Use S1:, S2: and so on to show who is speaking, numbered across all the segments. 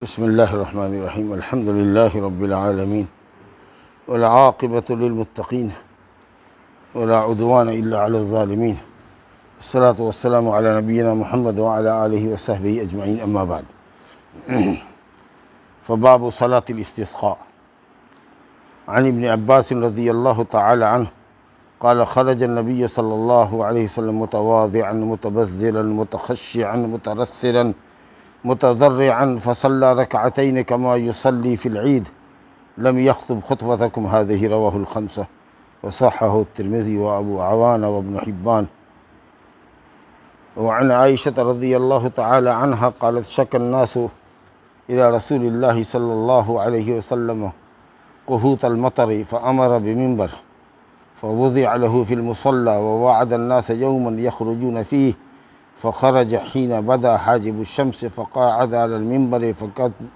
S1: بسم اللہ الرحمن الرحیم الحمد للہ رب العالمین والعاقبۃ للمتقین ولا عدوان الا علی الظالمین والصلاة والسلام علی نبینا محمد وعلی آلہ وصحبہ اجمعین اما بعد فباب صلاة الاستسقاء عن ابن عباس رضی اللہ تعالی عنہ قال خرج النبی صلی اللہ علیہ وسلم متواضعا متبذلا متخشعا مترسلا متضرعا فصلى ركعتين كما يصلي في العيد لم يخطب خطبتكم هذه رواه الخمسة وصححه الترمذي وأبو عوان وابن حبان. وعن عائشة رضي الله تعالى عنها قالت شكى الناس إلى رسول الله صلى الله عليه وسلم قهوط المطر فأمر بمنبر فوضع له في المصلى ووعد الناس يوما يخرجون فيه فخرج حين بدا حاجب الشمس فقاعد على المنبر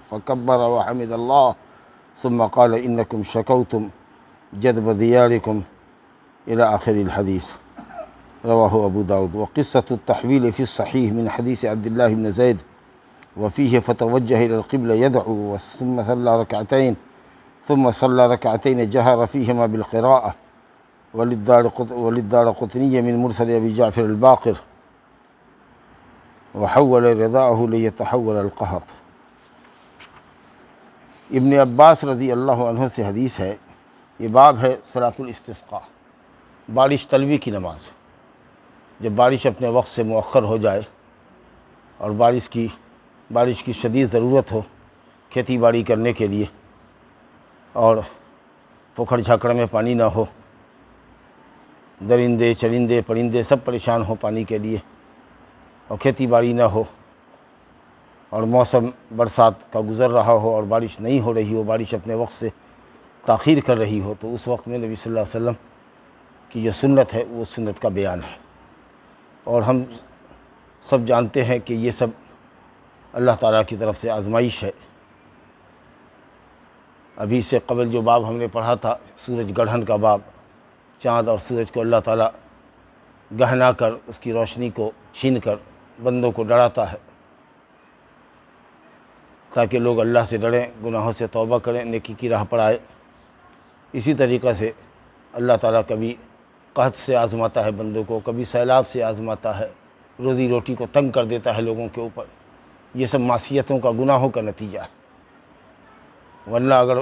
S1: فكبر وحمد الله ثم قال إنكم شكوتم جذب دياركم إلى آخر الحديث رواه أبو داود. وقصة التحويل في الصحيح من حديث عبد الله بن زيد وفيه فتوجه إلى القبلة يدعو ثم صلى ركعتين جهر فيهما بالقراءة وللدارقطني من مرسل أبي جعفر الباقر وحول رضاءه ليتحول القحط. ابن عباس رضی اللہ عنہ سے حدیث ہے، یہ باب ہے صلاۃ الاستسقاء، بارش طلبی کی نماز. جب بارش اپنے وقت سے مؤخر ہو جائے اور بارش کی شدید ضرورت ہو کھیتی باڑی کرنے کے لیے اور پوکھر جھاکڑ میں پانی نہ ہو، درندے چرندے پرندے سب پریشان ہوں پانی کے لیے، اور کھیتی باڑی نہ ہو اور موسم برسات کا گزر رہا ہو اور بارش نہیں ہو رہی ہو، بارش اپنے وقت سے تاخیر کر رہی ہو، تو اس وقت میں نبی صلی اللہ علیہ وسلم کی جو سنت ہے وہ سنت کا بیان ہے. اور ہم سب جانتے ہیں کہ یہ سب اللہ تعالیٰ کی طرف سے آزمائش ہے. ابھی سے قبل جو باب ہم نے پڑھا تھا سورج گڑھن کا باب، چاند اور سورج کو اللہ تعالیٰ گہنا کر اس کی روشنی کو چھین کر بندوں کو ڈراتا ہے تاکہ لوگ اللہ سے ڈریں، گناہوں سے توبہ کریں، نیکی کی راہ پر آئے. اسی طریقہ سے اللہ تعالیٰ کبھی قحط سے آزماتا ہے بندوں کو، کبھی سیلاب سے آزماتا ہے، روزی روٹی کو تنگ کر دیتا ہے لوگوں کے اوپر. یہ سب معصیتوں کا، گناہوں کا نتیجہ ہے. ورنہ اگر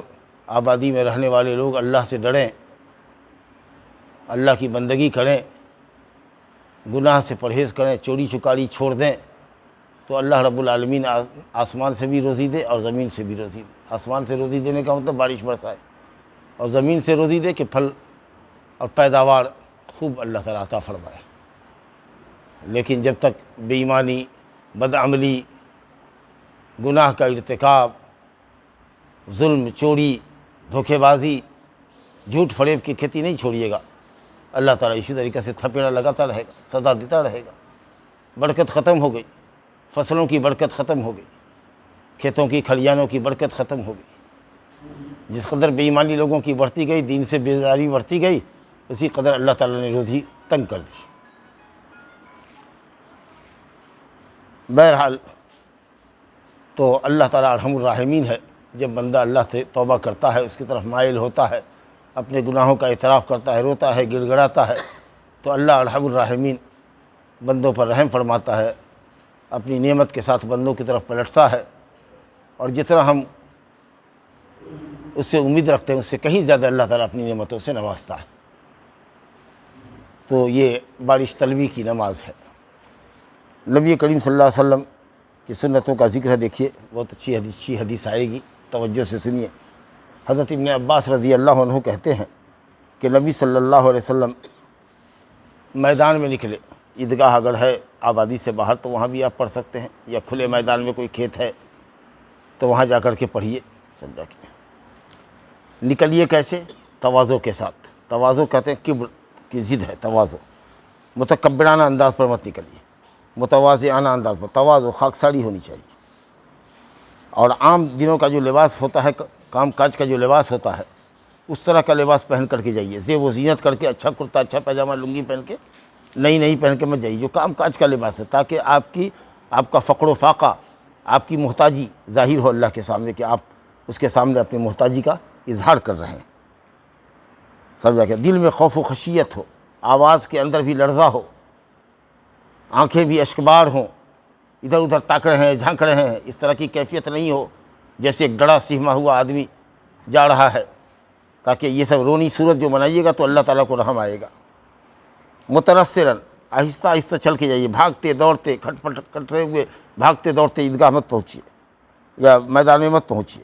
S1: آبادی میں رہنے والے لوگ اللہ سے ڈریں، اللہ کی بندگی کریں، گناہ سے پرہیز کریں، چوری چکاری چھوڑ دیں، تو اللہ رب العالمین آسمان سے بھی روزی دے اور زمین سے بھی روزی دے. آسمان سے روزی دینے کا مطلب بارش برسائے، اور زمین سے روزی دے کہ پھل اور پیداوار خوب اللہ تعالیٰ عطا فرمائے. لیکن جب تک بے ایمانی، بدعملی، گناہ کا ارتکاب، ظلم، چوری، دھوکے بازی، جھوٹ فریب کی کھیتی نہیں چھوڑیے گا، اللہ تعالیٰ اسی طریقے سے تھپیڑا لگاتا رہے گا، سزا دیتا رہے گا. برکت ختم ہو گئی، فصلوں کی برکت ختم ہو گئی، کھیتوں کی کھلیانوں کی برکت ختم ہو گئی. جس قدر بے ایمانی لوگوں کی بڑھتی گئی، دین سے بیزاری بڑھتی گئی، اسی قدر اللہ تعالیٰ نے روزی تنگ کر دی. بہرحال تو اللہ تعالیٰ ارحم الراحمین ہے. جب بندہ اللہ سے توبہ کرتا ہے، اس کی طرف مائل ہوتا ہے، اپنے گناہوں کا اعتراف کرتا ہے، روتا ہے، گڑ گڑاتا ہے، تو اللہ ارحم الراحمین بندوں پر رحم فرماتا ہے، اپنی نعمت کے ساتھ بندوں کی طرف پلٹتا ہے. اور جتنا ہم اس سے امید رکھتے ہیں اس سے کہیں زیادہ اللہ تعالیٰ اپنی نعمتوں سے نوازتا ہے. تو یہ بارش طلبی کی نماز ہے. نبی کریم صلی اللہ علیہ وسلم کی سنتوں کا ذکر ہے. دیکھیے بہت اچھی حدیث آئے گی، توجہ سے سنیے. حضرت ابن عباس رضی اللہ عنہ کہتے ہیں کہ نبی صلی اللہ علیہ وسلم میدان میں نکلے. عیدگاہ اگر ہے آبادی سے باہر تو وہاں بھی آپ پڑھ سکتے ہیں، یا کھلے میدان میں کوئی کھیت ہے تو وہاں جا کر کے پڑھیے. سمجھا کہ نکلیے کیسے؟ تواضع کے ساتھ. تواضع کہتے ہیں کبر کی ضد ہے تواضع. متکبرانہ انداز پر مت نکلیے، متواضعانہ انداز پر. تواضع خاکساری ہونی چاہیے. اور عام دنوں کا جو لباس ہوتا ہے، کام کاج کا جو لباس ہوتا ہے، اس طرح کا لباس پہن کر کے جائیے، زیب و زینت کر کے، اچھا کرتا، اچھا پیجامہ، لنگی پہن کے، نئی پہن کے مت جائیے، جو کام کاج کا لباس ہے، تاکہ آپ کا فقر و فاقہ آپ کی محتاجی ظاہر ہو اللہ کے سامنے کہ آپ اس کے سامنے اپنی محتاجی کا اظہار کر رہے ہیں، سمجھا کہ دل میں خوف و خشیت ہو، آواز کے اندر بھی لرزہ ہو، آنکھیں بھی اشکبار ہوں، ادھر ادھر تاک رہے ہیں، جھانک رہے ہیں، اس طرح کی کیفیت نہیں ہو جیسے ایک ڈرا سہما ہوا آدمی جا رہا ہے، تاکہ یہ سب رونی صورت جو بنائیے گا تو اللہ تعالیٰ کو رحم آئے گا۔ مترسراً، آہستہ آہستہ چل کے جائیے، بھاگتے دوڑتے کھٹ پٹ کٹرے ہوئے بھاگتے دوڑتے عیدگاہ مت پہنچیے یا میدان میں مت پہنچیے،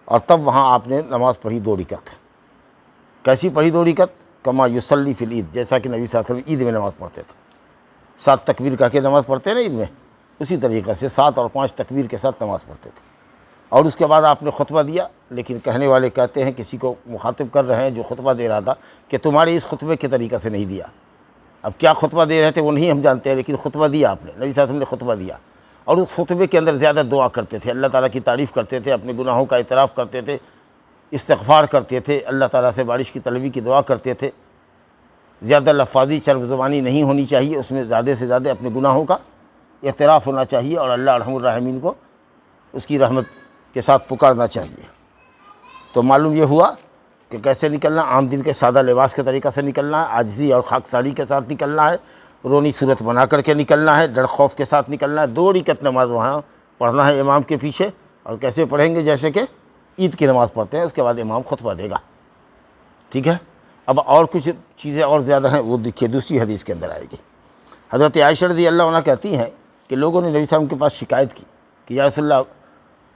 S1: اور تب وہاں آپ نے نماز پڑھی 2 رکعت۔ کیسی پڑھی 2 رکعت؟ کما یصلی فی العید، جیسا کہ نبی صلی اللہ علیہ وسلم عید میں نماز پڑھتے تھے، 7 تکبیر کہہ کے نماز پڑھتے ہیں نا عید میں، اسی طریقے سے 7 اور 5 تکبیر کے ساتھ نماز پڑھتے تھے۔ اور اس کے بعد آپ نے خطبہ دیا، لیکن کہنے والے کہتے ہیں، کسی کو مخاطب کر رہے ہیں جو خطبہ دے رہا تھا، کہ تمہارے اس خطبے کے طریقے سے نہیں دیا۔ اب کیا خطبہ دے رہے تھے وہ نہیں ہم جانتے ہیں، لیکن خطبہ دیا آپ نے، نبی صلی اللہ علیہ وسلم نے خطبہ دیا، اور اس خطبے کے اندر زیادہ دعا کرتے تھے، اللہ تعالیٰ کی تعریف کرتے تھے، اپنے گناہوں کا اعتراف کرتے تھے، استغفار کرتے تھے، اللہ تعالیٰ سے بارش کی طلبی کی دعا کرتے تھے۔ زیادہ لفاظی چرب زبانی نہیں ہونی چاہیے، اس میں زیادہ سے زیادہ اپنے گناہوں کا اعتراف ہونا چاہیے، اور اللہ ارحم الراحمین کو اس کی رحمت کے ساتھ پکارنا چاہیے۔ تو معلوم یہ ہوا کہ کیسے نکلنا، عام دن کے سادہ لباس کے طریقہ سے نکلنا ہے، عاجزی اور خاکساری کے ساتھ نکلنا ہے، رونی صورت بنا کر کے نکلنا ہے، ڈر خوف کے ساتھ نکلنا ہے، 2 رکعت نماز وہاں پڑھنا ہے امام کے پیچھے، اور کیسے پڑھیں گے؟ جیسے کہ عید کی نماز پڑھتے ہیں، اس کے بعد امام خطبہ دے گا، ٹھیک ہے۔ اب اور کچھ چیزیں اور زیادہ ہیں، وہ دیکھیے دوسری حدیث کے اندر آئے گی۔ حضرت عائشہ رضی اللہ عنہ کہتی ہیں کہ لوگوں نے نبی صلی اللہ علیہ وسلم کے پاس شکایت کی کہ یا رسول اللہ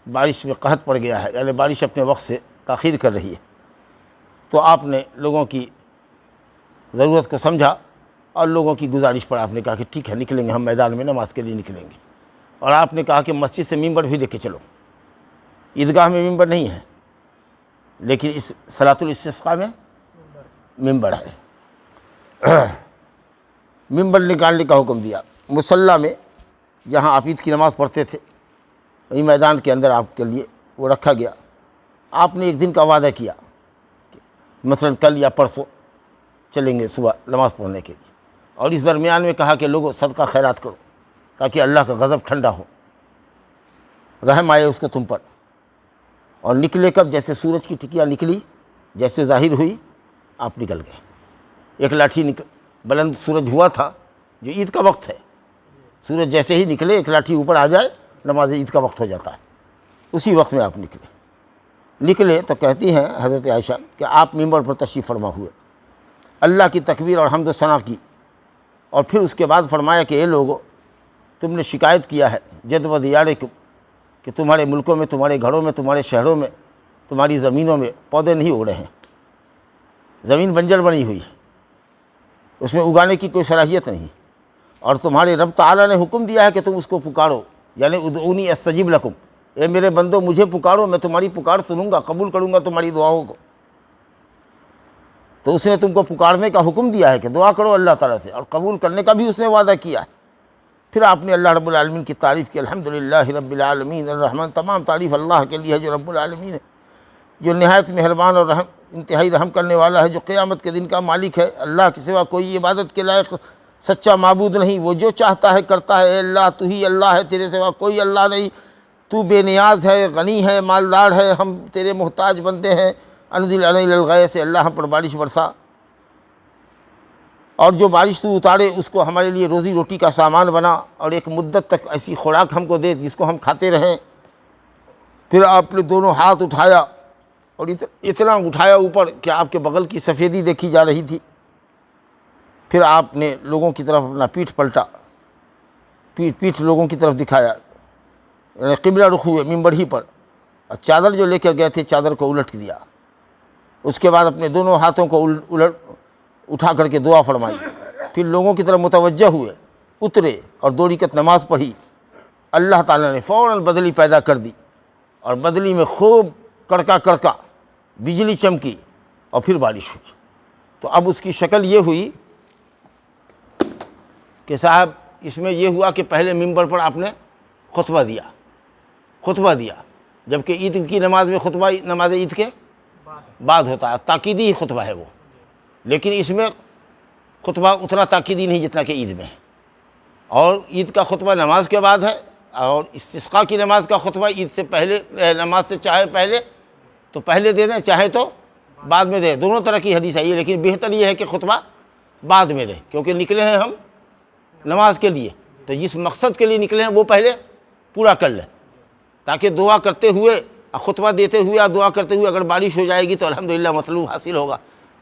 S1: بارش میں قحط پڑ گیا ہے، یعنی بارش اپنے وقت سے تاخیر کر رہی ہے، تو آپ نے لوگوں کی ضرورت کو سمجھا اور لوگوں کی گزارش پر آپ نے کہا کہ ٹھیک ہے نکلیں گے، ہم میدان میں نماز کے لیے نکلیں گے، اور آپ نے کہا کہ مسجد سے ممبر بھی لے کے چلو۔ عیدگاہ میں ممبر نہیں ہے، لیکن اس صلاۃ الاستسقاء میں ممبر ہے۔ ممبر نکالنے کا حکم دیا۔ مصلی میں جہاں آپ عید کی نماز پڑھتے تھے، وہی میدان کے اندر آپ کے لیے وہ رکھا گیا۔ آپ نے ایک دن کا وعدہ کیا، مثلا کل یا پرسوں چلیں گے صبح نماز پڑھنے کے لیے، اور اس درمیان میں کہا کہ لوگوں صدقہ خیرات کرو تاکہ اللہ کا غضب ٹھنڈا ہو، رحم آئے اس کو تم پر۔ اور نکلے کب؟ جیسے سورج کی ٹکیا نکلی، جیسے ظاہر ہوئی آپ نکل گئے۔ ایک لاٹھی بلند سورج ہوا تھا، جو عید کا وقت ہے، سورج جیسے ہی نکلے ایک لاٹھی اوپر آ جائے نماز عید کا وقت ہو جاتا ہے، اسی وقت میں آپ نکلے تو کہتی ہیں حضرت عائشہ کہ آپ ممبر پر تشریف فرما ہوئے، اللہ کی تکبیر اور حمد و ثنا کی، اور پھر اس کے بعد فرمایا کہ اے لوگو، تم نے شکایت کیا ہے جد و دیارکم کہ تمہارے ملکوں میں، تمہارے گھروں میں، تمہارے شہروں میں، تمہاری زمینوں میں پودے نہیں اگ رہے ہیں، زمین بنجر بنی ہوئی ہے، اس میں اگانے کی کوئی صلاحیت نہیں، اور تمہارے رب تعالیٰ نے حکم دیا ہے کہ تم اس کو پکارو، یعنی ادعونی استجب لکم، اے میرے بندو مجھے پکارو، میں تمہاری پکار سنوں گا، قبول کروں گا تمہاری دعاؤں کو۔ تو اس نے تم کو پکارنے کا حکم دیا ہے کہ دعا کرو اللہ تعالیٰ سے، اور قبول کرنے کا بھی اس نے وعدہ کیا ہے۔ پھر آپ نے اللہ رب العالمین کی تعریف کی، الحمدللہ رب العالمین الرحمن، تمام تعریف اللہ کے لیے ہے جو رب العالمین ہے، جو نہایت مہربان اور انتہائی رحم کرنے والا ہے، جو قیامت کے دن کا مالک ہے۔ اللہ کے سوا کوئی عبادت کے لائق سچا معبود نہیں، وہ جو چاہتا ہے کرتا ہے۔ اے اللہ تو ہی اللہ ہے، تیرے سوا کوئی اللہ نہیں، تو بے نیاز ہے، غنی ہے، مالدار ہے، ہم تیرے محتاج بندے ہیں۔ انزل علینا الغیث، اللہ ہم پر بارش برسا، اور جو بارش تو اتارے اس کو ہمارے لیے روزی روٹی کا سامان بنا، اور ایک مدت تک ایسی خوراک ہم کو دے جس کو ہم کھاتے رہیں۔ پھر آپ نے دونوں ہاتھ اٹھایا، اور اتنا اٹھایا اوپر کہ آپ کے بغل کی سفیدی دیکھی جا رہی تھی۔ پھر آپ نے لوگوں کی طرف اپنا پیٹھ پلٹا، پیٹھ لوگوں کی طرف دکھایا، یعنی قبلہ رخ ہوئے ممبر ہی پر، اور چادر جو لے کر گئے تھے چادر کو الٹ دیا۔ اس کے بعد اپنے دونوں ہاتھوں کو اٹھا کر کے دعا فرمائی، پھر لوگوں کی طرف متوجہ ہوئے، اترے اور 2 رکعت نماز پڑھی۔ اللہ تعالیٰ نے فوراً بدلی پیدا کر دی، اور بدلی میں خوب کڑکا کڑکا بجلی چمکی، اور پھر بارش ہوئی۔ تو اب اس کی شکل یہ ہوئی کہ صاحب اس میں یہ ہوا کہ پہلے ممبر پر آپ نے خطبہ دیا، جبکہ عید کی نماز میں خطبہ نماز عید کے بعد ہوتا ہے، تاکیدی ہی خطبہ ہے وہ، لیکن اس میں خطبہ اتنا تاکیدی نہیں جتنا کہ عید میں ہے، اور عید کا خطبہ نماز کے بعد ہے، اور استسقاء کی نماز کا خطبہ عید سے پہلے نماز سے چاہے پہلے تو پہلے دے دیں، چاہے تو بعد میں دیں، دونوں طرح کی حدیث آئی ہے، لیکن بہتر یہ ہے کہ خطبہ بعد میں دیں، کیونکہ نکلے ہیں ہم نماز کے لیے، تو جس مقصد کے لیے نکلے ہیں وہ پہلے پورا کر لیں، تاکہ دعا کرتے ہوئے خطبہ دیتے ہوئے یا دعا کرتے ہوئے اگر بارش ہو جائے گی تو الحمدللہ مطلوب حاصل ہوگا،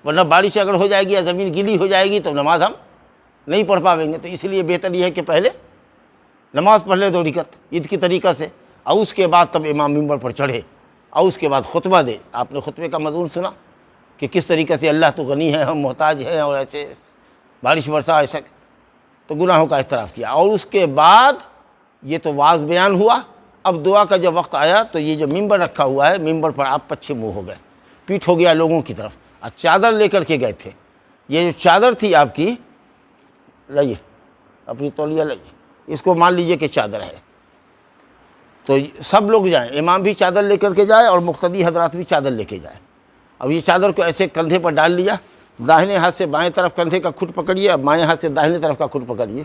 S1: ورنہ بارش اگر ہو جائے گی یا زمین گیلی ہو جائے گی تو نماز ہم نہیں پڑھ پاویں گے۔ تو اس لیے بہتر یہ ہے کہ پہلے نماز پڑھ لے 2 رکعت عید کی طریقہ سے، اور اس کے بعد تب امام ممبر پر چڑھے اور اس کے بعد خطبہ دے۔ آپ نے خطبے کا مضمون سنا کہ کس طریقے سے اللہ تو غنی ہے، ہم محتاج ہیں، اور ایسے بارش برسا ایسا، تو گناہوں کا اعتراف کیا، اور اس کے بعد یہ تو واعظ بیان ہوا۔ اب دعا کا جب وقت آیا تو یہ جو ممبر رکھا ہوا ہے، ممبر پر آپ پچھے منہ ہو گئے، پیٹھ ہو گیا لوگوں کی طرف، اور چادر لے کر کے گئے تھے۔ یہ جو چادر تھی آپ کی، لائیے اپنی تولیہ لائیے، اس کو مان لیجئے کہ چادر ہے، تو سب لوگ جائیں، امام بھی چادر لے کر کے جائے اور مقتدی حضرات بھی چادر لے کے جائیں۔ اب یہ چادر کو ایسے کندھے پر ڈال لیا، داہنے ہاتھ سے بائیں طرف کندھے کا کھٹ پکڑیے، اب بائیں ہاتھ سے داہنے طرف کا کھٹ پکڑیے،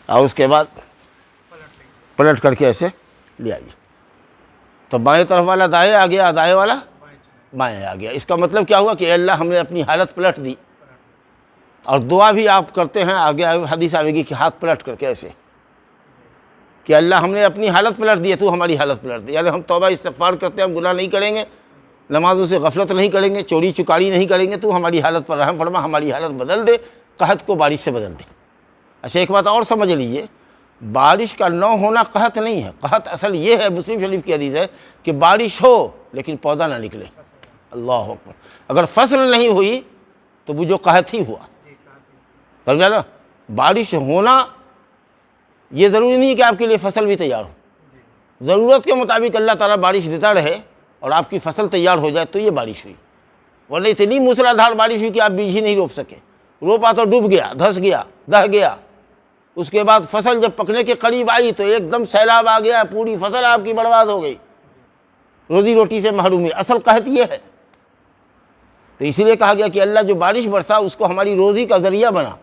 S1: اور اس کے بعد پلٹ کر کے ایسے لے آئیے، تو بائیں طرف والا دائیں آ گیا، دائیں والا بائیں آ گیا۔ اس کا مطلب کیا ہوا کہ اے اللہ ہم نے اپنی حالت پلٹ دی، اور دعا بھی آپ کرتے ہیں، آگے حدیث آئے گی کہ ہاتھ پلٹ کر کے ایسے کہ اللہ ہم نے اپنی حالت پلٹ دی ہے، تو ہماری حالت پلٹ دی، یعنی ہم توبہ استغفار کرتے ہیں، ہم گناہ نہیں کریں گے، نمازوں سے غفلت نہیں کریں گے، چوری چکاری نہیں کریں گے، تو ہماری حالت پر رحم فرما، ہماری حالت بدل دے، قحط کو بارش سے بدل دے۔ اچھا ایک بات اور سمجھ لیجئے، بارش کا نہ ہونا قحط نہیں ہے، قحط اصل یہ ہے، مسلم شریف کی حدیث ہے کہ بارش ہو لیکن پودا نہ نکلے۔ اللہ اکبر، اگر فصل نہیں ہوئی تو وہ جو قحط ہی ہوا، سمجھا نا؟ بارش ہونا یہ ضروری نہیں کہ آپ کے لیے فصل بھی تیار ہو، ضرورت کے مطابق اللہ تعالیٰ بارش دیتا رہے اور آپ کی فصل تیار ہو جائے تو یہ بارش ہوئی، ورنہ اتنی موسلا دھار بارش ہوئی کہ آپ بیج ہی نہیں روپ سکے، روپا تو ڈوب گیا، دھس گیا، دہ گیا، اس کے بعد فصل جب پکنے کے قریب آئی تو ایک دم سیلاب آ گیا، پوری فصل آپ کی برباد ہو گئی، روزی روٹی سے محرومی۔ اصل قحط یہ ہے، تو اسی لیے کہا گیا کہ اللہ جو بارش برسا اس کو ہماری روزی کا ذریعہ بنا،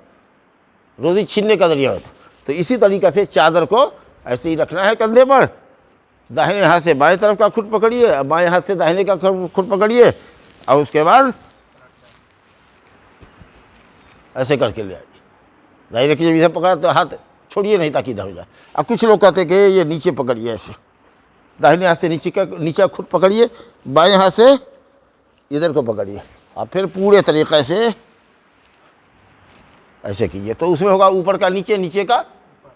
S1: روزی چھیننے کا ذریعہ ہوتا۔ تو اسی طریقے سے چادر کو ایسے ہی رکھنا ہے کندھے پر، داہنے ہاتھ سے بائیں طرف کا کھٹ پکڑیے، بائیں ہاتھ سے داہنے کا کھٹ پکڑیے، اور اس کے بعد ایسے کر کے لے آئیے، ظاہر ہے کہ جب ادھر پکڑا تو ہاتھ چھوڑیے نہیں تاکہ ادھر ہو جائے۔ اب کچھ لوگ کہتے ہیں کہ یہ نیچے پکڑیے، ایسے داہنے ہاتھ سے نیچے کھٹ پکڑیے، بائیں ہاتھ سے ادھر کو پکڑیے، اور پھر پورے طریقے سے ایسے کیجیے، تو اس میں ہوگا اوپر کا نیچے، نیچے کا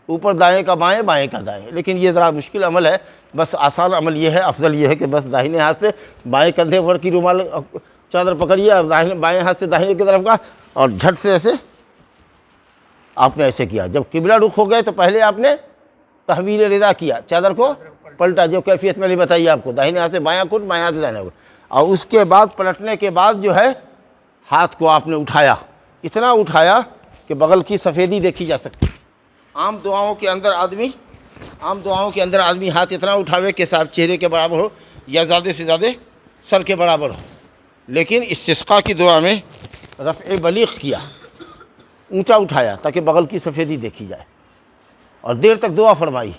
S1: اوپر، دائیں کا بائیں، بائیں کا دائیں۔ لیکن یہ ذرا مشکل عمل ہے، بس آسان عمل یہ ہے، افضل یہ ہے کہ بس داہنے ہاتھ سے بائیں کندھے پر کی رومال چادر پکڑیے، بائیں ہاتھ سے داہنے کی طرف کا، اور جھٹ سے ایسے آپ نے ایسے کیا۔ جب قبلہ رخ ہو گئے تو پہلے آپ نے تحویل رضا کیا، چادر کو پلٹا، جو کیفیت میں نے بتائی آپ کو، داہنے ہاتھ سے بایاں کٹ، بائیں ہاتھ سے داہنے کٹ، اور اس کے بعد پلٹنے کے بعد جو ہے ہاتھ کو آپ نے اٹھایا، اتنا اٹھایا کہ بغل کی سفیدی دیکھی جا سکتی۔ عام دعاؤں کے اندر آدمی ہاتھ اتنا اٹھاوے کہ صاحب چہرے کے برابر ہو یا زیادہ سے زیادہ سر کے برابر ہو، لیکن استسقاء کی دعا میں رفع بلیغ کیا، اونچا اٹھایا تاکہ بغل کی سفیدی دیکھی جائے، اور دیر تک دعا فرمائی،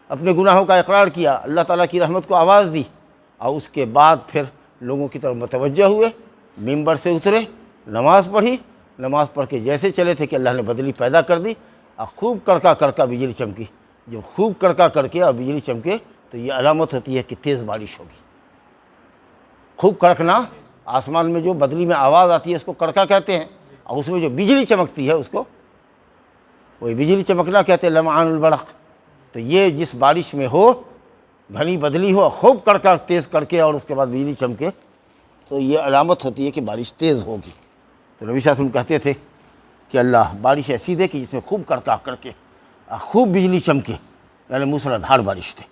S1: اپنے گناہوں کا اقرار کیا، اللہ تعالیٰ کی رحمت کو آواز دی، اور اس کے بعد پھر لوگوں کی طرف متوجہ ہوئے، ممبر سے اترے، نماز پڑھی، نماز پڑھ کے جیسے چلے تھے کہ اللہ نے بدلی پیدا کر دی، اور خوب کڑکا کڑکا بجلی چمکی۔ جب خوب کڑکا کڑکے اور بجلی چمکے تو یہ علامت ہوتی ہے کہ تیز بارش ہوگی۔ خوب کڑکنا، آسمان میں جو بدلی میں آواز آتی ہے اس کو کڑکا کہتے ہیں، اور اس میں جو بجلی چمکتی ہے اس کو وہی بجلی چمکنا کہتے ہیں، لمعان البرق۔ تو یہ جس بارش میں ہو، گھنی بدلی ہو، خوب کڑکا تیز کڑکے اور اس کے بعد بجلی چمکے، تو یہ علامت ہوتی ہے کہ بارش تیز ہوگی۔ تو نبی صلی اللہ علیہ وسلم کہتے تھے کہ اللہ بارش ایسی دے کہ جس میں خوب کڑکا کڑکے، خوب بجلی چمکے، یعنی موسلا دھار بارش تھے۔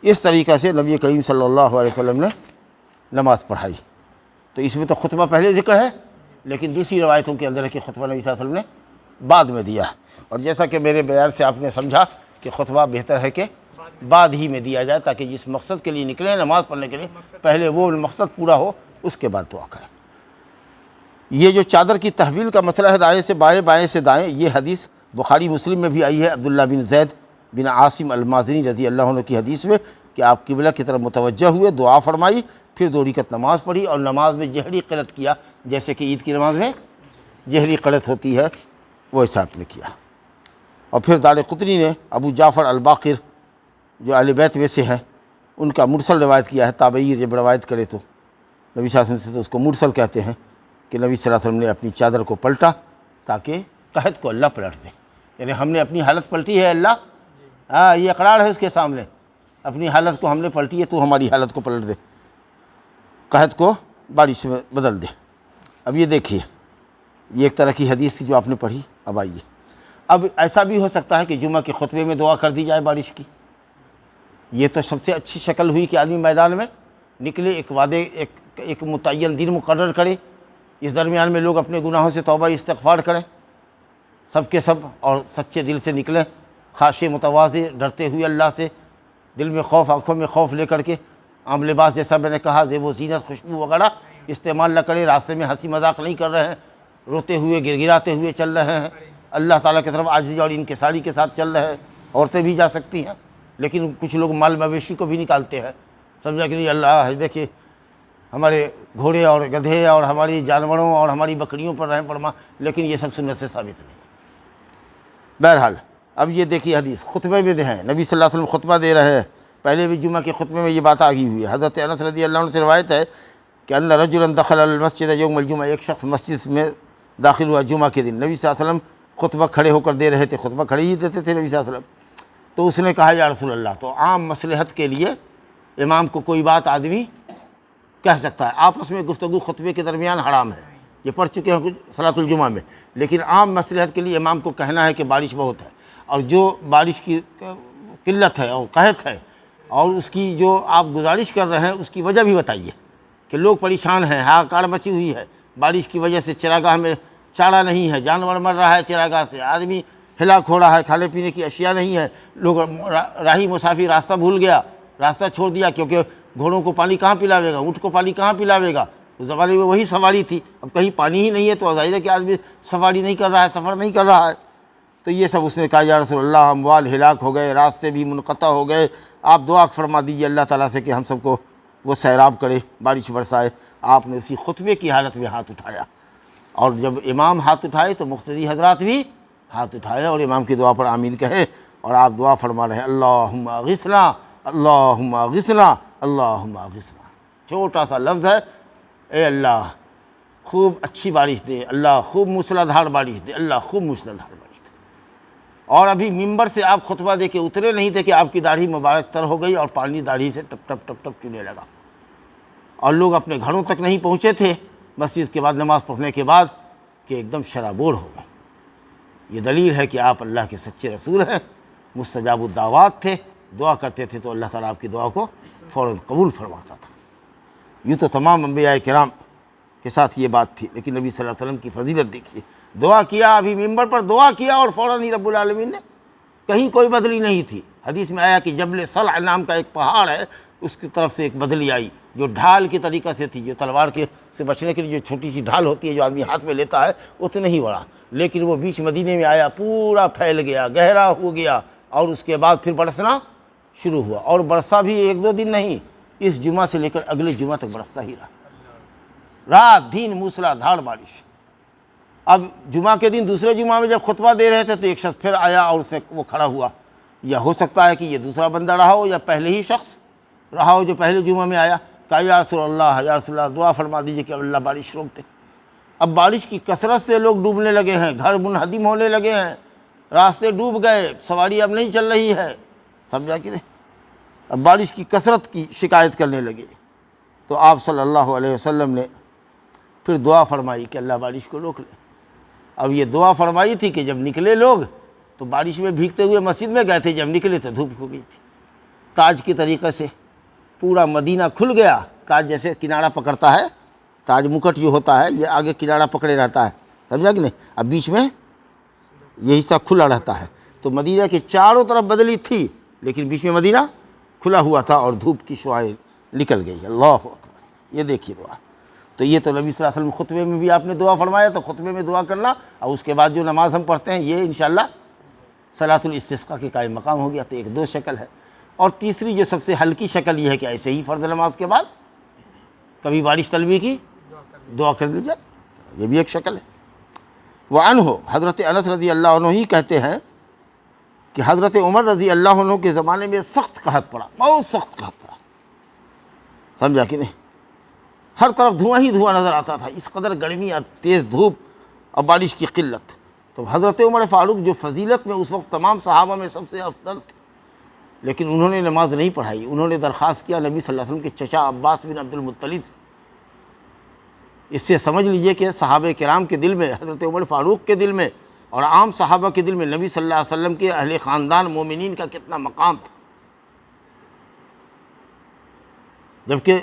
S1: اس طریقے سے نبی کریم صلی اللہ علیہ وسلم نے نماز پڑھائی۔ تو اس میں تو خطبہ پہلے ذکر ہے، لیکن دوسری روایتوں کے اندر ہے کہ خطبہ نبی صلی اللہ علیہ وسلم نے بعد میں دیا ہے، اور جیسا کہ میرے بیان سے آپ نے سمجھا کہ خطبہ بہتر ہے کہ بعد ہی میں دیا جائے، تاکہ جس مقصد کے لیے نکلے نماز پڑھنے کے لیے پہلے وہ مقصد پورا ہو، اس کے بعد دعا کریں۔ یہ جو چادر کی تحویل کا مسئلہ ہے، دائیں سے بائیں، بائیں سے دائیں، یہ حدیث بخاری مسلم میں بھی آئی ہے، عبداللہ بن زید بن عاصم المازنی رضی اللہ عنہ کی حدیث میں کہ آپ قبلہ کی طرف متوجہ ہوئے، دعا فرمائی، پھر 2 رکعت نماز پڑھی اور نماز میں جہری قرأت کیا، جیسے کہ عید کی نماز میں جہری قرأت ہوتی ہے وہ ایسا آپ نے کیا۔ اور پھر دارقطنی نے ابو جعفر الباقر جو اہل بیت میں سے ہیں ان کا مرسل روایت کیا ہے، تابعی جب روایت کرے تو نبی صلی اللہ علیہ وسلم سے تو اس کو مرسل کہتے ہیں کہ نبی صلی اللہ علیہ وسلم نے اپنی چادر کو پلٹا تاکہ قحط کو اللہ پلٹ دے، یعنی ہم نے اپنی حالت پلٹی ہے اللہ، یہ اقرار ہے اس کے سامنے، اپنی حالت کو ہم نے پلٹی ہے تو ہماری حالت کو پلٹ دے، قحط کو بارش میں بدل دے۔ اب یہ دیکھیے، یہ ایک طرح کی حدیث تھی جو آپ نے پڑھی۔ اب آئیے، اب ایسا بھی ہو سکتا ہے کہ جمعہ کے خطبے میں دعا کر دی جائے بارش کی، یہ تو سب سے اچھی شکل ہوئی کہ آدمی میدان میں نکلے، ایک متعین دن مقرر کرے، اس درمیان میں لوگ اپنے گناہوں سے توبہ استغفار کریں سب کے سب، اور سچے دل سے نکلیں، خاشع متواضع، ڈرتے ہوئے اللہ سے، دل میں خوف، آنکھوں میں خوف لے کر کے، عام لباس جیسا میں نے کہا، زیب و زینت، خوشبو وغیرہ استعمال نہ کریں، راستے میں ہنسی مذاق نہیں کر رہے ہیں، روتے ہوئے گڑ گڑاتے ہوئے چل رہے ہیں، اللہ تعالیٰ کی طرف عاجزی اور انکساری کے ساتھ چل رہے ہیں۔ عورتیں بھی جا سکتی ہیں، لیکن کچھ لوگ مال مویشی کو بھی نکالتے ہیں، سمجھا کہ نہیں، اللہ دیکھیے ہمارے گھوڑے اور گدھے اور ہماری جانوروں اور ہماری بکریوں پر رحم فرما، لیکن یہ سب سنت سے ثابت نہیں ہے۔ بہرحال اب یہ دیکھیے حدیث خطبے میں ہیں، نبی صلی اللہ علیہ وسلم خطبہ دے رہے ہیں، پہلے بھی جمعہ کے خطبے میں یہ بات آگی ہوئی ہے۔ حضرت انس رضی اللہ عنہ سے روایت ہے کہ ان رجلا دخل المسجد یوم الجمعہ، ایک شخص مسجد میں داخل ہوا جمعہ کے دن، نبی صلی اللہ علیہ وسلم خطبہ کھڑے ہو کر دے رہے تھے، خطبہ کھڑے ہی دیتے تھے نبی صلی اللہ علیہ وسلم، تو اس نے کہا یا رسول اللہ، تو عام مصلحت کے لیے امام کو کوئی بات آدمی کہہ سکتا ہے، آپس میں گفتگو خطبے کے درمیان حرام ہے، یہ پڑھ چکے ہیں صلاۃ الجمعہ میں، لیکن عام مصلحت کے لیے امام کو کہنا ہے کہ بارش بہت ہے، اور جو بارش کی قلت ہے اور قحط ہے اور اس کی جو آپ گزارش کر رہے ہیں اس کی وجہ بھی بتائیے کہ لوگ پریشان ہیں، ہاکار مچی ہوئی ہے، بارش کی وجہ سے چراگاہ میں چارہ نہیں ہے، جانور مر رہا ہے چراگاہ سے، آدمی ہلاک ہو رہا ہے، کھانے پینے کی اشیاء نہیں ہے، لوگ راہی مسافر راستہ بھول گیا، راستہ چھوڑ دیا، کیونکہ گھوڑوں کو پانی کہاں پلاوے گا، اونٹ کو پانی کہاں پلاوے گا، اس زمانے میں وہی سواری تھی، اب کہیں پانی ہی نہیں ہے تو ظاہر ہے کہ آدمی سواری نہیں کر رہا ہے، سفر نہیں کر رہا ہے، تو یہ سب اس نے کہا یا رسول اللہ اموال ہلاک ہو گئے، راستے بھی منقطع ہو گئے، آپ دعا فرما دیجیے اللہ تعالیٰ سے کہ ہم سب کو وہ سیراب کرے، بارش برسائے۔ آپ نے اسی خطبے کی حالت میں ہاتھ اٹھایا، اور جب امام ہاتھ اٹھائے تو مقتدی حضرات بھی ہاتھ اٹھائے اور امام کی دعا پر آمین کہے، اور آپ دعا فرما رہے ہیں اللہم اغثنا اللہم اغثنا اللہم اغثنا، چھوٹا سا لفظ ہے، اے اللہ خوب اچھی بارش دے، اللہ خوب موسلا دھار بارش دے، اللہ خوب موسلا دھار بارش دے۔ اور ابھی ممبر سے آپ خطبہ دے کے اترے نہیں تھے کہ آپ کی داڑھی مبارک تر ہو گئی اور پانی داڑھی سے ٹپ ٹپ ٹپ ٹپ چونے لگا، اور لوگ اپنے گھروں تک نہیں پہنچے تھے مسجد کے بعد نماز پڑھنے کے بعد کہ ایک دم شرابور ہو گئے۔ یہ دلیل ہے کہ آپ اللہ کے سچے رسول ہیں، مستجاب الدعوات تھے، دعا کرتے تھے تو اللہ تعالیٰ آپ کی دعا کو فوراً قبول فرماتا تھا۔ یوں تو تمام انبیاء کرام کے ساتھ یہ بات تھی، لیکن نبی صلی اللہ علیہ وسلم کی فضیلت دیکھیے، دعا کیا، ابھی ممبر پر دعا کیا اور فوراً ہی رب العالمین نے، کہیں کوئی بدلی نہیں تھی۔ حدیث میں آیا کہ جبل صلع نام کا ایک پہاڑ ہے، اس کی طرف سے ایک بدلی آئی جو ڈھال کی طریقہ سے تھی، جو تلوار کے سے بچنے کے لیے جو چھوٹی سی ڈھال ہوتی ہے جو آدمی ہاتھ میں لیتا ہے اتنا نہیں بڑا، لیکن وہ بیچ مدینے میں آیا، پورا پھیل گیا، گہرا ہو گیا، اور اس کے بعد پھر برسنا شروع ہوا، اور برسا بھی 1-2 دن نہیں، اس جمعہ سے لے کر اگلے جمعہ تک برستا ہی رہا، رات دن موسلا دھار بارش۔ اب جمعہ کے دن دوسرے جمعہ میں جب خطبہ دے رہے تھے تو ایک شخص پھر آیا اور اسے وہ کھڑا ہوا، یا ہو سکتا ہے کہ یہ دوسرا بندہ رہا ہو یا پہلے ہی شخص رہا ہو جو پہلے جمعہ میں آیا، کہا یا رسول اللہ دعا فرما دیجیے کہ اللہ بارش روک دے۔ اب بارش کی کثرت سے لوگ ڈوبنے لگے ہیں، گھر منہدم ہونے لگے ہیں، راستے ڈوب گئے، سواری اب نہیں چل رہی ہے، سمجھا کہ نہیں، اب بارش کی کثرت کی شکایت کرنے لگے، تو آپ صلی اللہ علیہ وسلم نے پھر دعا فرمائی کہ اللہ بارش کو روک لے۔ اب یہ دعا فرمائی تھی کہ جب نکلے لوگ تو بارش میں بھیگتے ہوئے مسجد میں گئے تھے، جب نکلے تو دھوپ ہو گئی تھی، تاج کی طریقے سے پورا مدینہ کھل گیا، تاج جیسے کنارہ پکڑتا ہے، تاج مکٹ جو ہوتا ہے یہ آگے کنارہ پکڑے رہتا ہے، سمجھا کہ نہیں، اب بیچ میں یہ حصہ کھلا رہتا ہے، تو مدینہ کے چاروں طرف بدلی تھی لیکن بیچ میں مدینہ کھلا ہوا تھا اور دھوپ کی شعاعیں نکل گئی، اللہ اکبر۔ یہ دیکھیے دعا، تو یہ تو نبی صلی اللہ علیہ وسلم خطبے میں بھی آپ نے دعا فرمایا، تو خطبے میں دعا کرنا، اور اس کے بعد جو نماز ہم پڑھتے ہیں یہ انشاءاللہ صلاۃ الاستسقاء کے قائم مقام ہو گیا۔ تو ایک دو شکل ہے، اور تیسری جو سب سے ہلکی شکل یہ ہے کہ ایسے ہی فرض نماز کے بعد کبھی بارش طلبی کی دعا کر لی جائے، یہ بھی ایک شکل ہے۔ وعنہ حضرت انس رضی اللہ عنہ ہی کہتے ہیں کہ حضرت عمر رضی اللہ عنہ کے زمانے میں سخت قحط پڑا، بہت سخت قحط پڑا، سمجھا کہ نہیں، ہر طرف دھواں ہی دھواں نظر آتا تھا، اس قدر گرمی اور تیز دھوپ اور بارش کی قلت۔ تو حضرت عمر فاروق جو فضیلت میں اس وقت تمام صحابہ میں سب سے افضل تھے، لیکن انہوں نے نماز نہیں پڑھائی، انہوں نے درخواست کیا نبی صلی اللہ علیہ وسلم کے چچا عباس بن عبد المطلب سے۔ اس سے سمجھ لیجئے کہ صحابہ کرام کے دل میں، حضرت عمر فاروق کے دل میں اور عام صحابہ کے دل میں نبی صلی اللہ علیہ وسلم کے اہل خاندان مومنین کا کتنا مقام تھا، جبکہ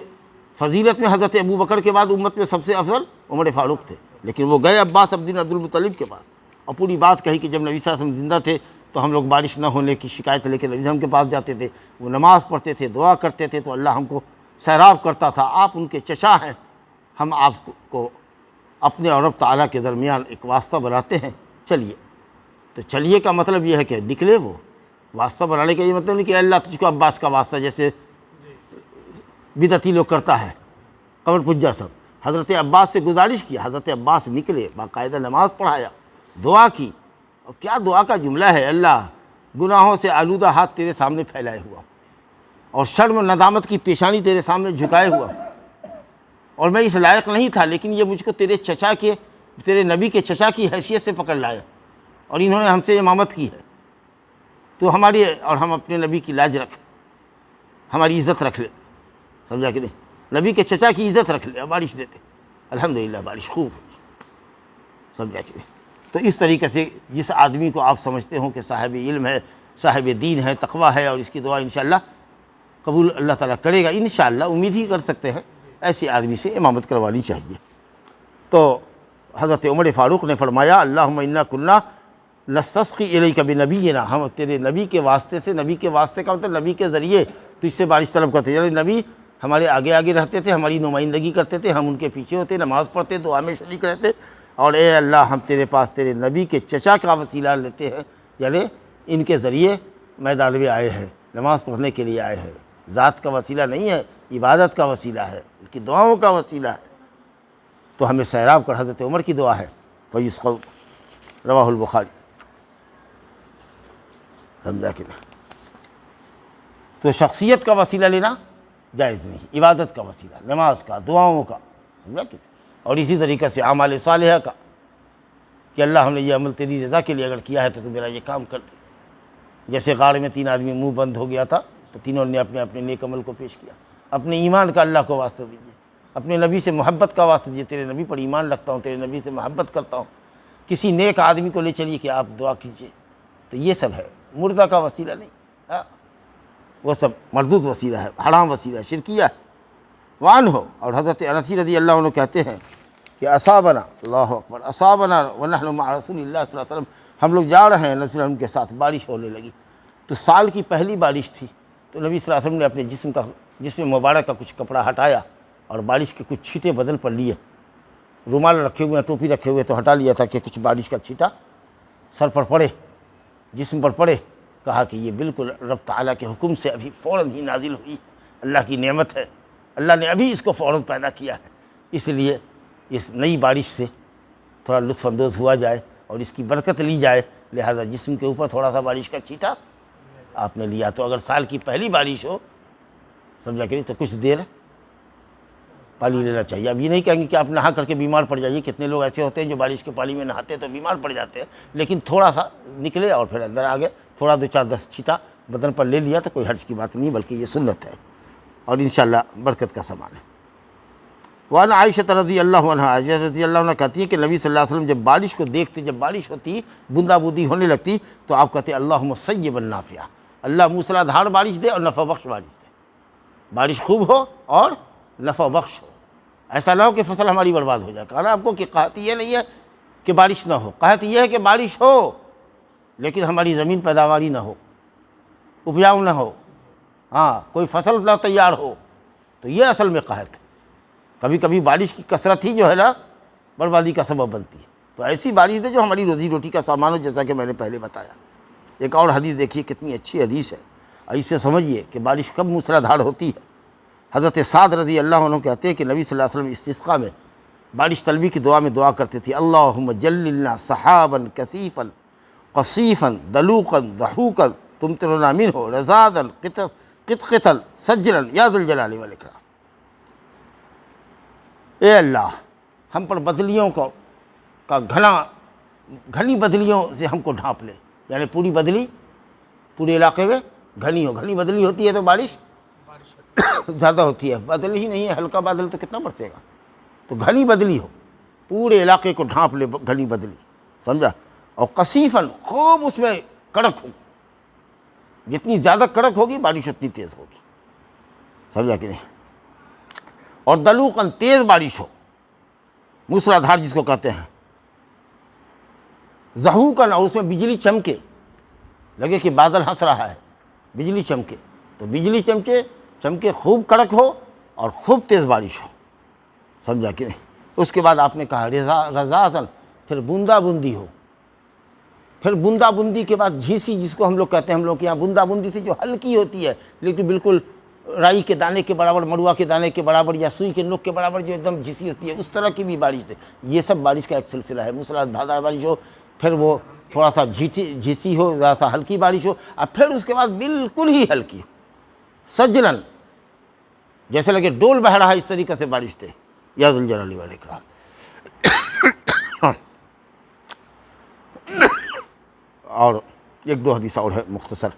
S1: فضیلت میں حضرت ابو بکر کے بعد امت میں سب سے افضل عمر فاروق تھے، لیکن وہ گئے عباس بن عبد المطلب کے پاس اور پوری بات کہی کہ جب نبی صلی اللہ علیہ وسلم زندہ تھے تو ہم لوگ بارش نہ ہونے کی شکایت لے کے نبی صلی اللہ علیہ وسلم کے پاس جاتے تھے، وہ نماز پڑھتے تھے، دعا کرتے تھے تو اللہ ہم کو سیراب کرتا تھا، آپ ان کے چچا ہیں، ہم آپ کو اپنے اور رب تعالیٰ کے درمیان ایک واسطہ بناتے ہیں، چلیے۔ تو چلیے کا مطلب یہ ہے کہ نکلے، وہ واسطہ بنانے کا یہ مطلب نہیں کہ اللہ تجھ کو عباس کا واسطہ جیسے بدعتی لوگ کرتا ہے، قبر پجا سب۔ حضرت عباس سے گزارش کی، حضرت عباس نکلے، باقاعدہ نماز پڑھایا، دعا کی، اور کیا دعا کا جملہ ہے، اللہ گناہوں سے آلودہ ہاتھ تیرے سامنے پھیلائے ہوا اور شرم و ندامت کی پیشانی تیرے سامنے جھکائے ہوا، اور میں اس لائق نہیں تھا، لیکن یہ مجھ کو تیرے نبی کے چچا کی حیثیت سے پکڑ لائے اور انہوں نے ہم سے امامت کی ہے، تو ہماری اور ہم اپنے نبی کی لاج رکھ، ہماری عزت رکھ لے، سمجھا کہ نہیں، نبی کے چچا کی عزت رکھ لے اور بارش دیتے، الحمدللہ بارش خوب ہوئی، سمجھا کہ نہیں۔ تو اس طریقے سے جس آدمی کو آپ سمجھتے ہوں کہ صاحب علم ہے، صاحب دین ہے، تقویٰ ہے، اور اس کی دعا انشاءاللہ قبول اللہ تعالیٰ کرے گا، انشاءاللہ امید ہی کر سکتے ہیں، ایسے آدمی سے امامت کروانی چاہیے۔ تو حضرت عمر فاروق نے فرمایا اللہم انا کنا نستسقی الیک بنبینا، ہم تیرے نبی کے واسطے سے، نبی کے واسطے کا مطلب نبی کے ذریعے تو اس سے بارش طلب کرتے، یعنی نبی ہمارے آگے آگے رہتے تھے، ہماری نمائندگی کرتے تھے، ہم ان کے پیچھے ہوتے، نماز پڑھتے، دعا میں شریک رہتے، اور اے اللہ ہم تیرے پاس تیرے نبی کے چچا کا وسیلہ لیتے ہیں، یعنی ان کے ذریعے میدان میں آئے ہیں، نماز پڑھنے کے لیے آئے ہیں، ذات کا وسیلہ نہیں ہے، عبادت کا وسیلہ ہے، ان کی دعاؤں کا وسیلہ ہے، تو ہمیں سیراب کر، حضرت عمر کی دعا ہے فیسقوا، رواہ البخاری، سمجھا کہ نہیں۔ تو شخصیت کا وسیلہ لینا جائز نہیں، عبادت کا وسیلہ، نماز کا، دعاؤں کا، سمجھا کہ نہیں، اور اسی طریقے سے اعمال صالحہ کا، کہ اللہ ہم نے یہ عمل تیری رضا کے لیے اگر کیا ہے تو میرا یہ کام کر دے۔ جیسے غار میں 3 آدمی منہ بند ہو گیا تھا تو تینوں نے اپنے اپنے نیک عمل کو پیش کیا، اپنے ایمان کا اللہ کو واسطہ دیجیے، اپنے نبی سے محبت کا واسطہ دیجیے، تیرے نبی پر ایمان رکھتا ہوں، تیرے نبی سے محبت کرتا ہوں، کسی نیک آدمی کو لے چلیے کہ آپ دعا کیجیے، تو یہ سب ہے، مردہ کا وسیلہ نہیں، وہ سب مردود وسیلہ ہے، حرام وسیلہ ہے، شرکیہ ہے۔ وعنہ، اور حضرت انس رضی اللہ عنہ کہتے ہیں کہ اصابنا، اللہ اکبر، اصابنا ونحن مع رسول اللہ صلی اللہ علیہ وسلم، ہم لوگ جا رہے ہیں نبی صلی اللہ علیہ وسلم کے ساتھ، بارش ہونے لگی، تو سال کی پہلی بارش تھی، تو نبی صلی اللہ علیہ وسلم نے اپنے جسم مبارک کا کچھ کپڑا ہٹایا اور بارش کے کچھ چھینٹے بدن پر لیے، رومال رکھے ہوئے ہیں، ٹوپی رکھے ہوئے تو ہٹا لیا تھا کہ کچھ بارش کا چھینٹا سر پر پڑے، جسم پر پڑے، کہا کہ یہ بالکل رب تعالیٰ کے حکم سے ابھی فوراً ہی نازل ہوئی، اللہ کی نعمت ہے، اللہ نے ابھی اس کو فوراً پیدا کیا ہے، اس لیے اس نئی بارش سے تھوڑا لطف اندوز ہوا جائے اور اس کی برکت لی جائے، لہذا جسم کے اوپر تھوڑا سا بارش کا چھینٹا آپ نے لیا۔ تو اگر سال کی پہلی بارش ہو، سمجھا کہ نہیں، تو کچھ دیر پانی لینا چاہیے۔ اب یہ نہیں کہیں گے کہ آپ نہا کر کے بیمار پڑ جائیے، کتنے لوگ ایسے ہوتے ہیں جو بارش کے پانی میں نہاتے ہیں تو بیمار پڑ جاتے ہیں، لیکن تھوڑا سا نکلے اور پھر اندر آ گئے، تھوڑا 2-4-10 چھینٹا بدن پر لے لیا تو کوئی حرج کی بات نہیں، بلکہ یہ سنت ہے اور انشاءاللہ برکت کا سامان ہے۔ وعن عائشہ رضی اللہ عنہ، عائشہ رضی اللہ عنہ کہتی ہے کہ نبی صلی اللہ علیہ وسلم جب بارش کو دیکھتے، جب بارش ہوتی، بوندا بوندی ہونے لگتی، تو آپ کہتے اللہم صیبا نافعا، اللہ موسلا دھار بارش دے اور نفع بخش بارش دے، بارش خوب ہو اور نفع بخش ہو، ایسا نہ ہو کہ فصل ہماری برباد ہو جائے۔ کہا نا آپ کو کہ قحط یہ نہیں ہے کہ بارش نہ ہو، قحط یہ ہے کہ بارش ہو لیکن ہماری زمین پیداواری نہ ہو، اپجاؤ نہ ہو، کوئی فصل نہ تیار ہو، تو یہ اصل میں قحط ہے۔ کبھی کبھی بارش کی کثرت ہی جو ہے نا بربادی کا سبب بنتی ہے، تو ایسی بارش دے جو ہماری روزی روٹی کا سامان ہو، جیسا کہ میں نے پہلے بتایا۔ ایک اور حدیث دیکھیے کتنی اچھی حدیث ہے، اسے سمجھیے کہ بارش کب موسلا دھار ہوتی ہے۔ حضرت سعد رضی اللہ عنہ کہتے ہیں کہ نبی صلی اللہ علیہ وسلم استسقاء میں بارش طلبی کی دعا میں دعا کرتے تھے، اللہم جللنا سحابا کثیفا قصیفا دلوقا ضحوکا تمطرنا منہ رزادا قطقطا سجلا یا ذا الجلال والاکرام۔ اے اللہ ہم پر بدلیوں کا گھنی بدلیوں سے ہم کو ڈھانپ لے، یعنی پوری بدلی پورے علاقے میں گھنی بدلی ہوتی ہے تو بارش زیادہ ہوتی ہے، بادل ہی نہیں ہے، ہلکا بادل تو کتنا برسے گا، تو گھنی بدلی ہو، پورے علاقے کو ڈھانپ لے گھنی بدلی، سمجھا، اور کثیفاً خوب اس میں کڑک ہو، جتنی زیادہ کڑک ہوگی بارش اتنی تیز ہوگی، سمجھا کہ نہیں، اور دلوقاً تیز بارش ہو، موسلا دھار جس کو کہتے ہیں، ضحوکاً اور اس میں بجلی چمکے، لگے کہ بادل ہنس رہا ہے، بجلی چمکے، تو بجلی چمکے خوب کڑک ہو اور خوب تیز بارش ہو، سمجھا کہ نہیں۔ اس کے بعد آپ نے کہا رزازن، پھر بوندا بوندی ہو، پھر بوندا بوندی کے بعد جھیسی، جس کو ہم لوگ کہتے ہیں، ہم لوگ کے یہاں بوندا بوندی سے جو ہلکی ہوتی ہے لیکن بالکل رائی کے دانے کے برابر، مڑوا کے دانے کے برابر یا سوئی کے نوک کے برابر جو ایک دم جھیسی ہوتی ہے، اس طرح کی بھی بارش ہے۔ یہ سب بارش کا ایک سلسلہ ہے، موسلا دھار بارش ہو، پھر وہ تھوڑا سا جھیسی ہو، ذرا سا ہلکی بارش ہو، اور پھر اس کے بعد بالکل ہی ہلکی، سجلن، جیسے لگے ڈول بہہ رہا ہے، اس طریقے سے بارش تھے، یا ذا الجلال والاکرام۔ اور ایک دو حدیث اور ہے مختصر۔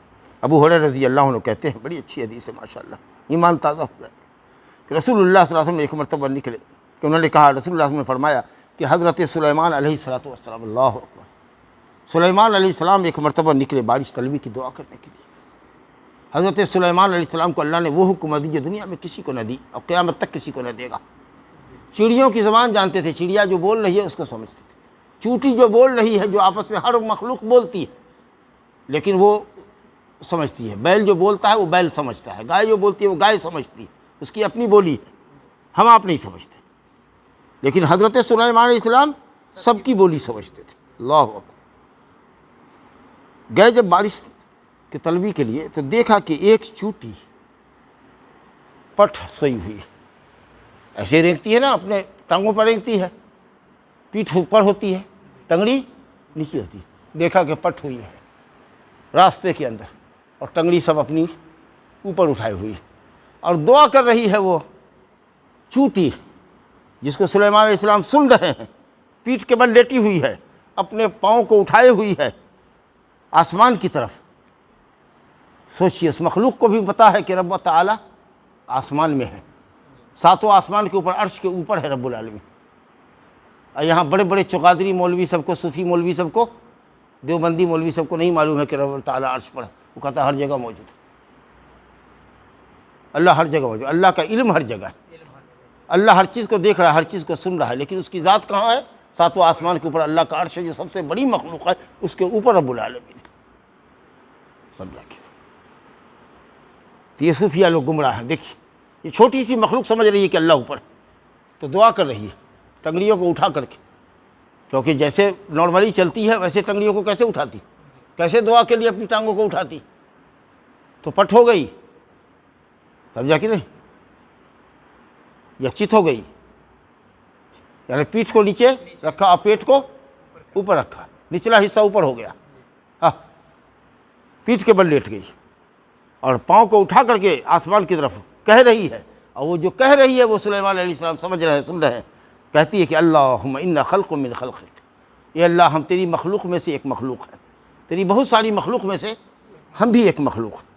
S1: ابو ہریرہ رضی اللہ عنہ کہتے ہیں، بڑی اچھی حدیث ہے ماشاءاللہ، ایمان تازہ ہو جائے کہ رسول اللہ صلی اللہ علیہ وسلم نے ایک مرتبہ نکلے کہ انہوں نے کہا، رسول اللہ صلی اللہ علیہ وسلم نے فرمایا کہ حضرت سلیمان علیہ السلام، اللہ اکبر، سلیمان علیہ السلام ایک مرتبہ نکلے بارش طلبی کی دعا کرنے کے لیے۔ حضرت سلیمان علیہ السلام کو اللہ نے وہ حکم دی جو دنیا میں کسی کو نہ دی اور قیامت تک کسی کو نہ دے گا۔ چڑیوں کی زبان جانتے تھے، چڑیا جو بول رہی ہے اس کو سمجھتے تھے، چونٹی جو بول رہی ہے، جو آپس میں ہر مخلوق بولتی ہے لیکن وہ سمجھتی ہے، بیل جو بولتا ہے وہ بیل سمجھتا ہے، گائے جو بولتی ہے وہ گائے سمجھتی ہے، اس کی اپنی بولی ہے، ہم آپ نہیں سمجھتے، لیکن حضرت سلیمان علیہ السلام سب کی بولی سمجھتے تھے۔ اللہ اکبر۔ گئے جب بارش کی طلبی کے لیے تو دیکھا کہ ایک چوٹی پٹ سوئی ہوئی ہے، ایسے رینگتی ہے نا، اپنے ٹانگوں پر رینگتی ہے، پیٹھ اوپر ہوتی ہے، ٹنگڑی نیچے ہوتی ہے، دیکھا کہ پٹ ہوئی ہے راستے کے اندر، اور ٹنگڑی سب اپنی اوپر اٹھائی ہوئی ہے، اور دعا کر رہی ہے وہ چوٹی، جس کو سلیمان علیہ السلام سن رہے ہیں، پیٹھ کے بل لیٹی ہوئی ہے، اپنے پاؤں کو اٹھائے ہوئی ہے آسمان کی طرف۔ سوچئے اس مخلوق کو بھی پتہ ہے کہ رب تعالیٰ آسمان میں ہے، ساتوں آسمان کے اوپر، عرش کے اوپر ہے رب العالمین۔ اور یہاں بڑے بڑے چقادری مولوی سب کو، صوفی مولوی سب کو، دیوبندی مولوی سب کو نہیں معلوم ہے کہ رب تعالیٰ عرش پر ہے، وہ کہتا ہے ہر جگہ موجود ہے، اللہ ہر جگہ موجود ہے، اللہ کا علم ہر جگہ ہے، اللہ ہر چیز کو دیکھ رہا ہے، ہر چیز کو سن رہا ہے، لیکن اس کی ذات کہاں ہے؟ ساتوں آسمان کے اوپر اللہ کا عرش ہے، جو سب سے بڑی مخلوق ہے، اس کے اوپر رب العالمین ہے، سمجھا کہ یہ صوفیہ لوگ گمراہ ہیں۔ دیکھیے یہ چھوٹی سی مخلوق سمجھ رہی ہے کہ اللہ اوپر ہے، تو دعا کر رہی ہے ٹنگڑیوں کو اٹھا کر کے، کیونکہ جیسے نارملی چلتی ہے ویسے ٹنگڑیوں کو کیسے اٹھاتی، کیسے دعا کے لیے اپنی ٹانگوں کو اٹھاتی، تو پٹ ہو گئی، سمجھا کہ نہیں، یا چت ہو گئی، یعنی پیٹھ کو نیچے رکھا اور پیٹ کو اوپر رکھا، نچلا حصہ اوپر ہو گیا، پیٹھ کے بل لیٹ گئی، اور پاؤں کو اٹھا کر کے آسمان کی طرف کہہ رہی ہے، اور وہ جو کہہ رہی ہے وہ سلیمان علیہ السلام سمجھ رہے ہیں، سن رہے ہیں، کہتی ہے کہ اللہم انا خلق من خلقک، یہ اللہ ہم تیری مخلوق میں سے ایک مخلوق ہے، تیری بہت ساری مخلوق میں سے ہم بھی ایک مخلوق ہیں،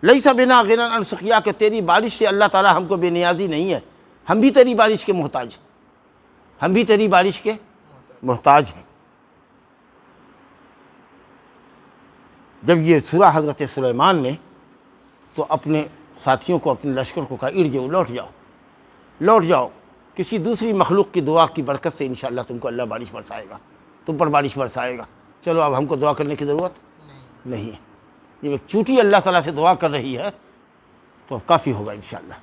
S1: لیس بنا غنی عن سقیا، کہ تیری بارش سے اللہ تعالیٰ ہم کو بے نیازی نہیں ہے، ہم بھی تیری بارش کے محتاج ہیں، ہم بھی تیری بارش کے محتاج ہیں۔ جب یہ سنا حضرت سلیمان نے تو اپنے ساتھیوں کو، اپنے لشکر کو کہا ارجعوا، لوٹ جاؤ، کسی دوسری مخلوق کی دعا کی برکت سے انشاءاللہ تم کو اللہ بارش برسائے گا، تم پر بارش برسائے گا، چلو اب ہم کو دعا کرنے کی ضرورت نہیں ہے، جب ایک چوٹی اللہ تعالیٰ سے دعا کر رہی ہے تو اب کافی ہوگا انشاءاللہ۔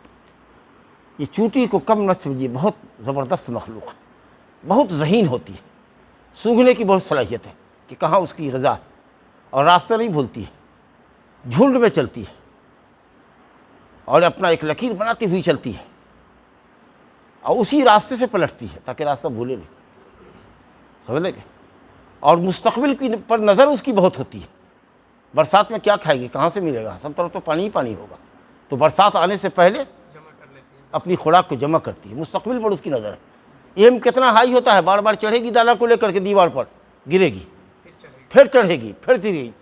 S1: یہ چوٹی کو کم نہ سمجھیے، بہت زبردست مخلوق ہے، بہت ذہین ہوتی ہے، سونگھنے کی بہت صلاحیت ہے کہ کہاں اس کی غذا اور راستہ نہیں بھولتی ہے، جھنڈ میں چلتی ہے اور اپنا ایک لکیر بناتی ہوئی چلتی ہے اور اسی راستے سے پلٹتی ہے تاکہ راستہ بھولے نہیں، سمجھ لیں گے. اور مستقبل کی پر نظر اس کی بہت ہوتی ہے. برسات میں کیا کھائے گی، کہاں سے ملے گا، سب طرف تو پانی ہی پانی ہوگا، تو برسات آنے سے پہلے اپنی خوراک کو جمع کرتی ہے. مستقبل پر اس کی نظر ہے. ایم کتنا ہائی ہوتا ہے، بار بار چڑھے گی ڈالا کو لے کر کے دیوار پر، گرے گی، پھر چڑھے گی، پھر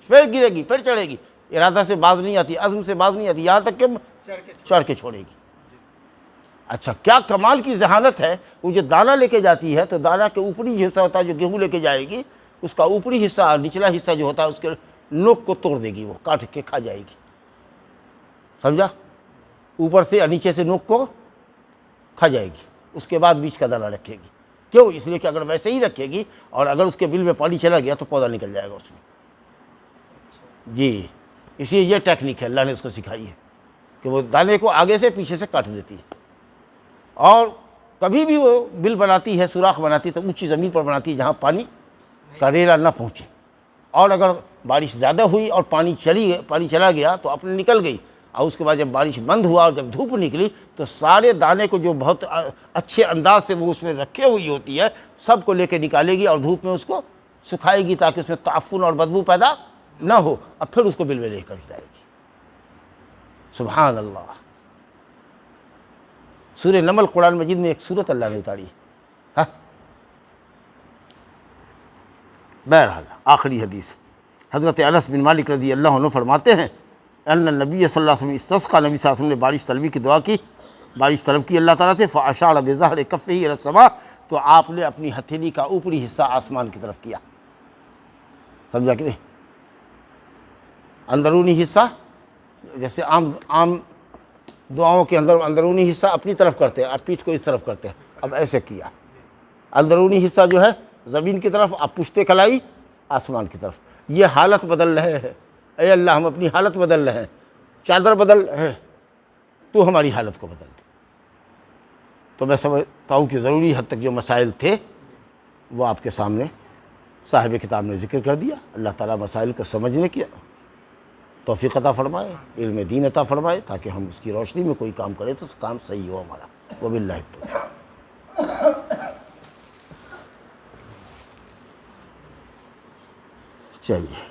S1: پھر گرے گی، پھر چڑھے گی. ارادہ سے باز نہیں آتی، عزم سے باز نہیں آتی، یہاں تک کہ چڑھ کے چھوڑے گی. اچھا کیا کمال کی ذہانت ہے. وہ جو دانہ لے کے جاتی ہے تو دانہ کے اوپری حصہ ہوتا ہے جو گیہوں لے کے جائے گی، اس کا اوپری حصہ نچلا حصہ جو ہوتا ہے اس کے نوک کو توڑ دے گی، وہ کاٹ کے کھا جائے گی. سمجھا؟ اوپر سے نیچے سے نوک کو کھا جائے گی. اس کے بعد بیچ کا دانہ رکھے گی. کیوں؟ اس لیے کہ اگر ویسے ہی رکھے گی اور اگر اس کے بل میں پانی چلا گیا تو پودا نکل جائے گا اس میں. جی اسی لیے یہ ٹیکنیک ہے اللہ نے اس کو سکھائی ہے کہ وہ دانے کو آگے سے پیچھے سے کاٹ دیتی ہے. اور کبھی بھی وہ بل بناتی ہے، سوراخ بناتی ہے تو اونچی زمین پر بناتی ہے جہاں پانی کا ریلا نہ پہنچے. اور اگر بارش زیادہ ہوئی اور پانی چلا گیا تو اپنے نکل گئی، اور اس کے بعد جب بارش بند ہوا اور جب دھوپ نکلی تو سارے دانے کو جو بہت اچھے انداز سے وہ اس میں رکھے ہوئی ہوتی ہے سب کو لے کے نکالے گی اور دھوپ میں اس کو سکھائے گی تاکہ اس میں تعفن اور بدبو پیدا نہ ہو. اب پھر اس کو بل میں لے کر جائے گی. سبحان اللہ. سورہ نمل قرآن مجید میں ایک سورت اللہ نے اتاری ہے. بہرحال آخری حدیث، حضرت انس بن مالک رضی اللہ عنہ فرماتے ہیں ان النبی صلی اللہ علیہ وسلم استسقى، نبی صلی اللہ علیہ وسلم نے بارش طلبی کی دعا کی، بارش طلب کی اللہ تعالیٰ سے. فاشار بظہر کفہ الی السماء، تو آپ نے اپنی ہتھیلی کا اوپری حصہ آسمان کی طرف کیا. سمجھا کہ نہیں؟ اندرونی حصہ جیسے عام دعاؤں کے اندر اندرونی حصہ اپنی طرف کرتے ہیں، آپ پیٹھ کو اس طرف کرتے ہیں، اب ایسے کیا. اندرونی حصہ جو ہے زمین کی طرف، آپ پشتے کلائی آسمان کی طرف. یہ حالت بدل رہے ہیں. اے اللہ ہم اپنی حالت بدل رہے ہیں، چادر بدل رہے ہیں، تو ہماری حالت کو بدل دے. تو میں سمجھتا ہوں کہ ضروری حد تک جو مسائل تھے وہ آپ کے سامنے صاحب کتاب نے ذکر کر دیا. اللہ تعالیٰ مسائل کو سمجھنے کی توفیق عطا فرمائے، علم دین عطا فرمائے، تاکہ ہم اس کی روشنی میں کوئی کام کریں تو کام صحیح ہو ہمارا. وباللہ التوفیق. چلیے.